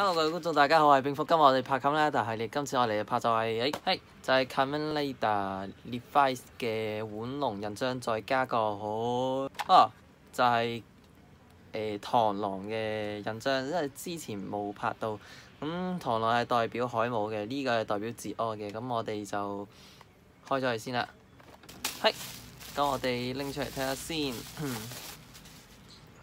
Hello， 各位觀眾，大家好，我係冰福。今日我哋拍《Kamen Rider》系列，今次我哋拍就係就係《Kamen Rider Revice》嘅腕龍印章，再加個就係螳螂嘅印章，因為之前冇拍到。咁螳螂係代表海姆嘅，呢個係代表哲柯嘅。咁我哋就開咗佢先啦。咁我哋拎出嚟睇下先。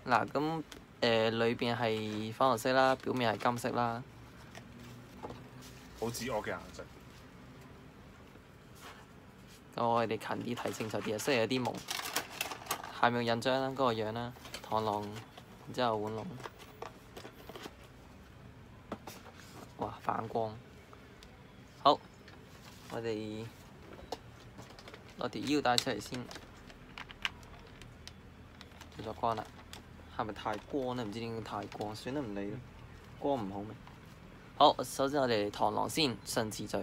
嗱，咁裏邊係粉紅色啦，表面係金色啦，好似我嘅顏色。咁我哋近啲睇清楚啲啊，雖然有啲朦。下面印章啦，嗰個樣啦，螳螂，然之後腕龍，哇反光。好，我哋攞條腰帶出嚟先，叫咗光啦。係咪太光咧？唔知點解太光，算啦唔理啦，光唔好咩？好，首先我哋螳螂先，順次序。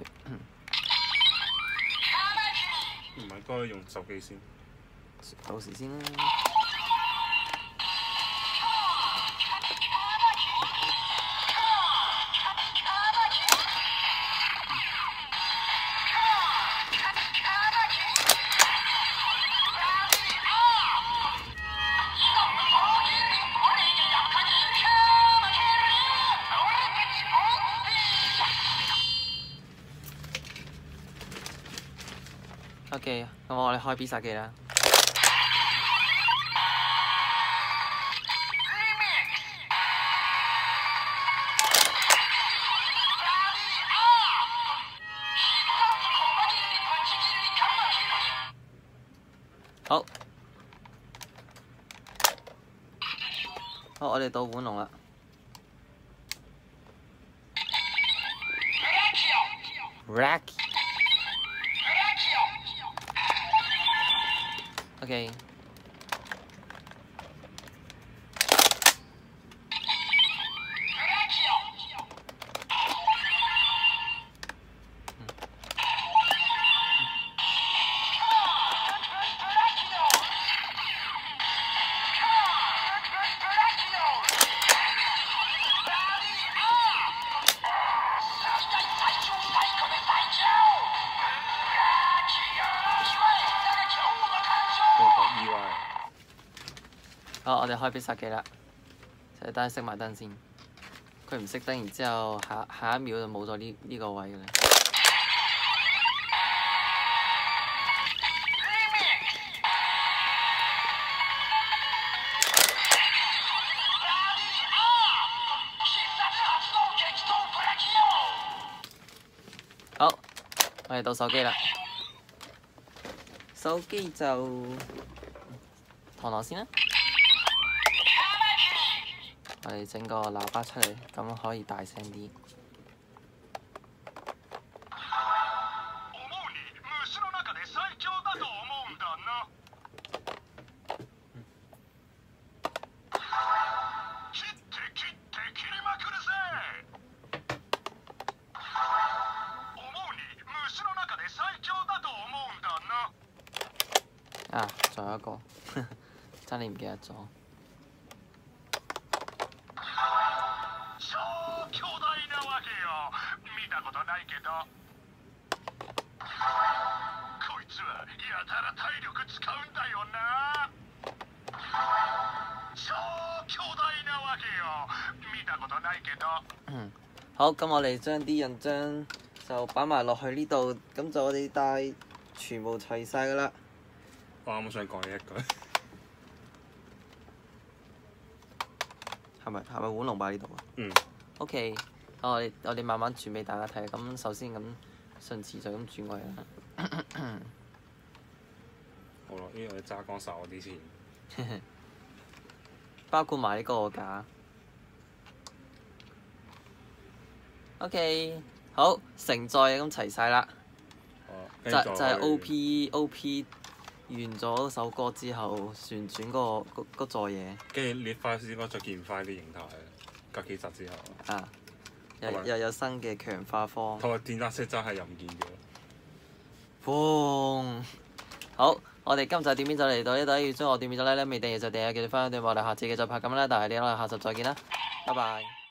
唔係該用手機先，到時先啦。OK， 咁我哋開必殺技啦。好，我哋到腕龍啦。OK。好，我哋開必殺技啦，就等佢熄埋燈先。佢唔熄燈，然之後下一秒就冇咗呢個位嘅啦。好，我哋到手機啦。手機就螳螂先啦。我哋整個喇叭出嚟，咁可以大聲啲。啊，仲有一個，真係唔記得咗。好，咁我哋將啲印章就擺埋落去呢度，咁就我哋帶全部齊晒㗎啦。我啱啱想講呢一句。係咪腕龍擺呢度啊？嗯。OK， 好，我哋慢慢轉俾大家睇。咁首先咁順次序咁轉過嚟啦。好啦，呢個你揸乾晒我啲錢。包括埋呢個架。OK， 好，承載咁齊晒啦。就係 OP 完咗首歌之後旋轉嗰座嘢。跟住裂塊應該再見翻啲形態，隔幾集之後。啊！又有新嘅強化方。同埋電壓色真係又唔見咗。boom！好，我哋今集點片就嚟到呢度，要將我點片咗咧，未訂閱就訂閱，記得分享對我哋下次繼續拍咁啦，但係你我哋下集再見啦，拜拜。